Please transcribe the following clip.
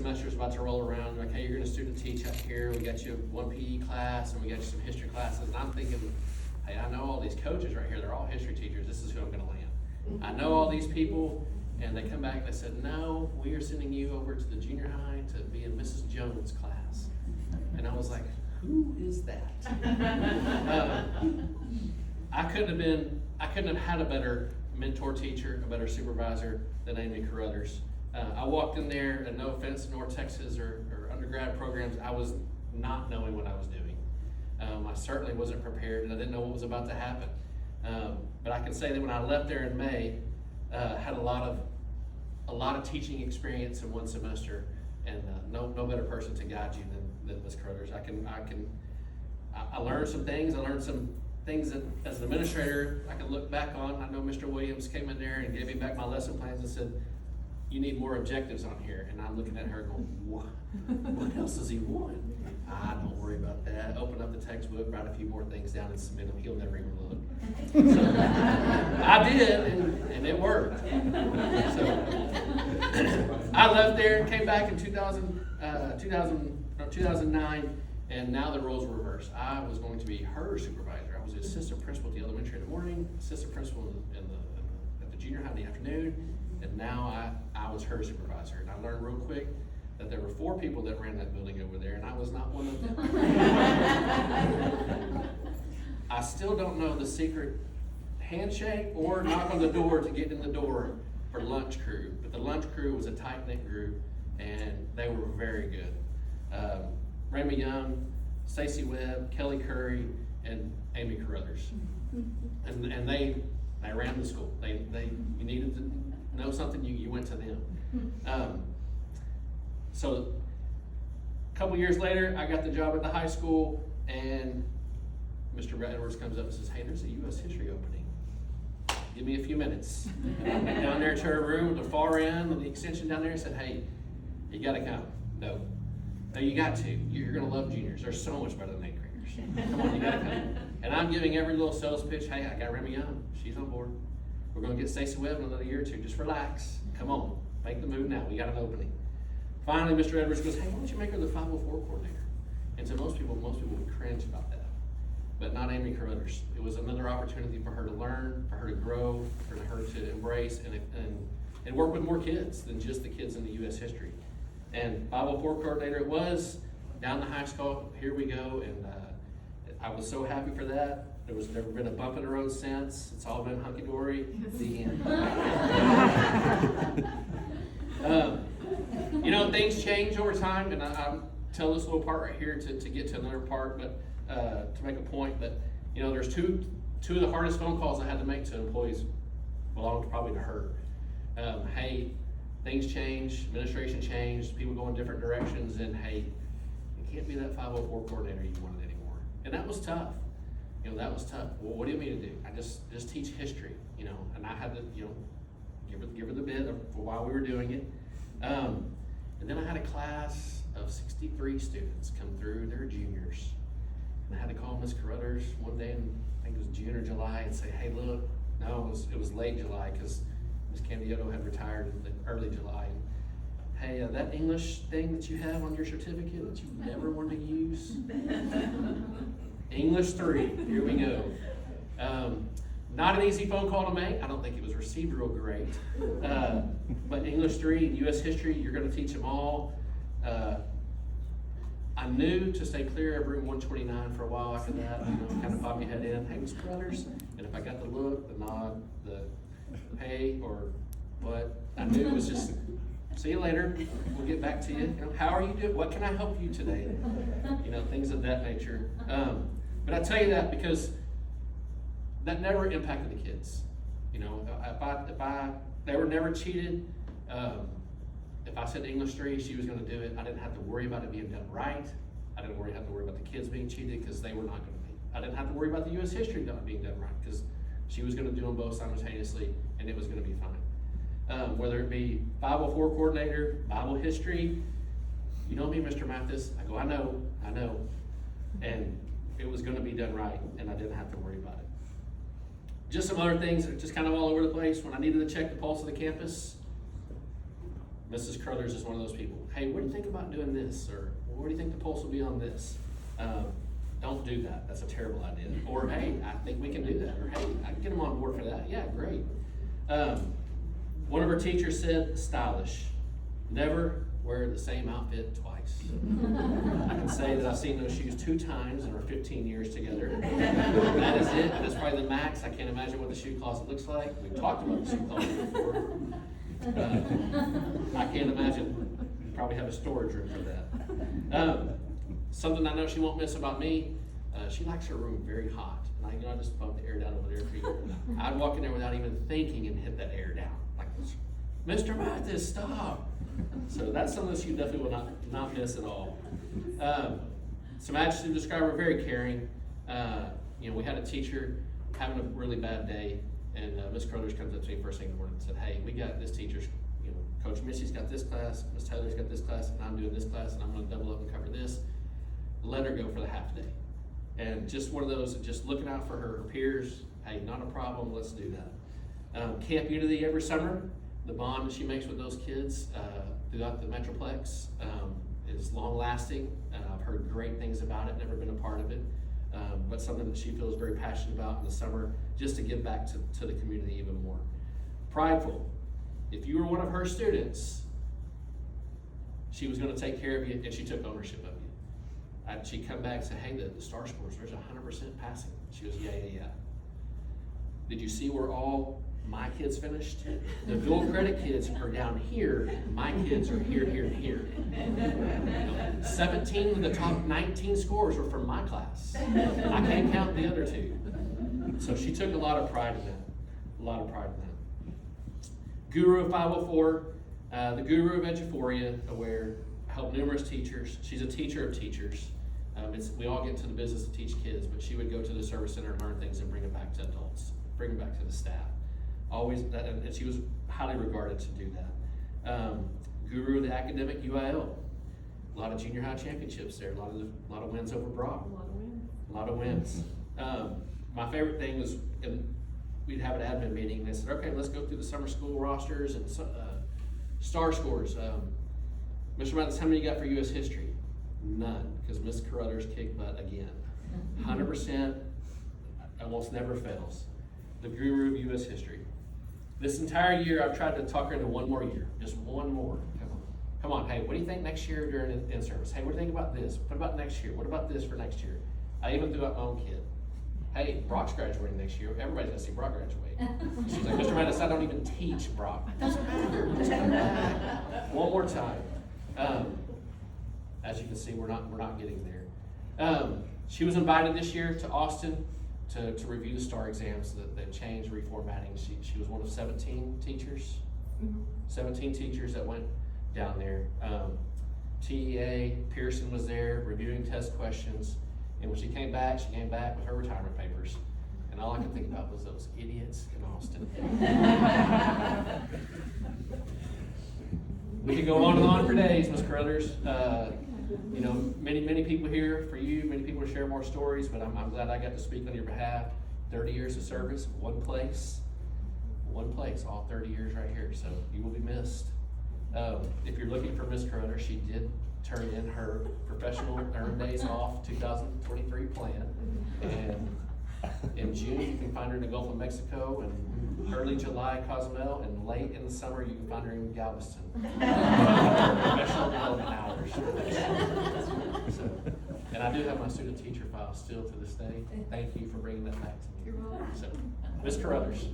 semester's about to roll around. Like, hey, you're gonna student teach out here. We got you one PE class and we got you some history classes. And I'm thinking, hey, I know all these coaches right here. They're all history teachers. This is who I'm gonna land. I know all these people. And they come back and they said, no, we are sending you over to the junior high to be in Mrs. Jones' class. And I was like, who is that? I couldn't have had a better mentor teacher, a better supervisor than Amy Carruthers. I walked in there, and no offense to North Texas or undergrad programs, I was not knowing what I was doing. I certainly wasn't prepared, and I didn't know what was about to happen. But I can say that when I left there in May, had a lot of teaching experience in one semester, and no better person to guide you than Ms. Carruthers. I learned some things. I learned some things that, as an administrator, I can look back on. I know Mr. Williams came in there and gave me back my lesson plans and said, you need more objectives on here. And I'm looking at her going, what else does he want? Don't worry about that. Open up the textbook, write a few more things down and submit them. He'll never even look. So, I did, and it worked. So I left there and came back in 2009, and now the roles were reversed. I was going to be her supervisor. I was the assistant principal at the elementary in the morning, assistant principal at the junior high in the afternoon, and now I was her supervisor. And I learned real quick that there were 4 people that ran that building over there, and I was not one of them. I still don't know the secret handshake or knock on the door to get in the door for lunch crew, but the lunch crew was a tight-knit group, and they were very good. Remy Young, Stacy Webb, Kelly Curry, and Amy Carruthers, and they ran the school. You needed to know something, you went to them. So a couple years later, I got the job at the high school, and Mr. Edwards comes up and says, hey, there's a U.S. history opening. Give me a few minutes. And I went down there to her room at the far end of the extension down there and said, hey, you got to come. No, you got to. You're going to love juniors. They're so much better than 8th graders. Come on, you got to come. And I'm giving every little sales pitch. Hey, I got Remy Young. She's on board. We're going to get Stacey Webb in another year or two. Just relax. Come on. Make the move now. We got an opening. Finally, Mr. Edwards goes, hey, why don't you make her the 504 coordinator? And so most people would cringe about that, but not Amy Carruthers. It was another opportunity for her to learn, for her to grow, for her to embrace and work with more kids than just the kids in the U.S. history. And 504 coordinator it was, down the high school, here we go, and I was so happy for that. There was never been a bump in the road since. It's all been hunky-dory. The end. Things change over time, and I'll tell this little part right here to get to another part, but to make a point that, there's two of the hardest phone calls I had to make to employees belonged probably to her. Hey, things change, administration changed, people go in different directions, and hey, you can't be that 504 coordinator you wanted anymore. And that was tough. That was tough. Well, what do you mean to do? I just teach history, and I had to, give her the bit for while we were doing it. And then I had a class of 63 students come through. They're juniors. And I had to call Ms. Carruthers one day, and I think it was June or July, and say, hey, look, no, it was late July because Ms. Candiotto had retired in early July. And, hey, that English thing that you have on your certificate that you never wanted to use, English 3, here we go. Not an easy phone call to make. I don't think it was received real great. But English 3 and U.S. history, you're going to teach them all. I knew to stay clear of room 129 for a while after that. Kind of pop your head in. Hey, Ms. Carruthers. And if I got the look, the nod, the hey, or what, I knew it was just, see you later. We'll get back to you. How are you doing? What can I help you today? Things of that nature. But I tell you that because that never impacted the kids. They were never cheated. If I said English 3, she was going to do it. I didn't have to worry about it being done right. I didn't have to worry about the kids being cheated because they were not going to be. I didn't have to worry about the U.S. history not being done right because she was going to do them both simultaneously, and it was going to be fine. Whether it be 504 coordinator, Bible history, you know me, Mr. Mathis. I go, I know. And it was going to be done right, and I didn't have to worry about it. Just some other things that are just kind of all over the place. When I needed to check the pulse of the campus, Mrs. Carruthers is one of those people. hey, what do you think about doing this? Or what do you think the pulse will be on this? Don't do that. That's a terrible idea. Or, hey, I think we can do that. Or, hey, I can get them on board for that. Yeah, great. One of our teachers said, stylish. Never wear the same outfit twice. I can say that I've seen those shoes 2 times in our 15 years together. That is it. That's probably the max. I can't imagine what the shoe closet looks like. We've talked about the shoe closet before. I can't imagine. You probably have a storage room for that. Something I know she won't miss about me, she likes her room very hot. And I just bump the air down over there for you. I'd walk in there without even thinking and hit that air down. Like, Mr. Mathis, stop. So that's something that you definitely will not miss at all. Some adjectives to describe her, very caring. We had a teacher having a really bad day, and Miss Crothers comes up to me first thing in the morning and said, hey, we got this teacher's, Coach Missy's got this class, Miss Taylor's got this class, and I'm doing this class, and I'm going to double up and cover this. Let her go for the half day. And just one of those, just looking out for her peers, hey, not a problem, let's do that. Camp Unity every summer. The bond that she makes with those kids throughout the Metroplex is long-lasting. I've heard great things about it, never been a part of it, but something that she feels very passionate about in the summer, just to give back to the community even more. Prideful. If you were one of her students, she was going to take care of you, and she took ownership of you. She'd come back and say, hey, the STAR scores, there's 100% passing. She goes, yeah. Did you see where all my kids finished? The dual credit kids are down here. My kids are here, here, and here. 17 of the top 19 scores were from my class. I can't count the other 2. So she took a lot of pride in that. Guru of 504, the guru of Eduphoria, aware, helped numerous teachers. She's a teacher of teachers. We all get into the business to teach kids, but she would go to the service center and learn things and bring it back to adults, bring it back to the staff. Always, and she was highly regarded to do that. Guru of the academic UIL. A lot of junior high championships there. A lot of wins over Brock. A lot of wins. My favorite thing was, we'd have an admin meeting, and they said, okay, let's go through the summer school rosters and STAR scores. Mr. Mathis, how many you got for U.S. history? None, because Miss Carruthers kicked butt again. 100%, almost never fails. The guru of U.S. history. This entire year, I've tried to talk her into one more year, just one more. Come on, hey, what do you think next year during in-service? Hey, what do you think about this? What about next year? What about this for next year? I even threw out my own kid. Hey, Brock's graduating next year. Everybody's gonna see Brock graduate. She's like, Mr. Mathis, I don't even teach Brock. It doesn't matter. Just come back. One more time. As you can see, we're not getting there. She was invited this year to Austin to review the STAR exams that they've changed, reformatting. She was one of 17 teachers. 17 teachers that went down there. TEA, Pearson was there reviewing test questions. And when she came back with her retirement papers. And all I could think about was those idiots in Austin. We could go on and on for days, Ms. Carruthers. Many people here for you, many people to share more stories, but I'm glad I got to speak on your behalf. 30 years of service, one place, all 30 years right here. So you will be missed. If you're looking for Ms. Carruthers, she did turn in her professional earned days off 2023 plan. And in June, you can find her in the Gulf of Mexico, and early July, Cozumel, and late in the summer, you can find her in Galveston. Professional development hours. So, and I do have my student teacher file still to this day. Thank you for bringing that back to me. You're welcome. So, Ms. Carruthers.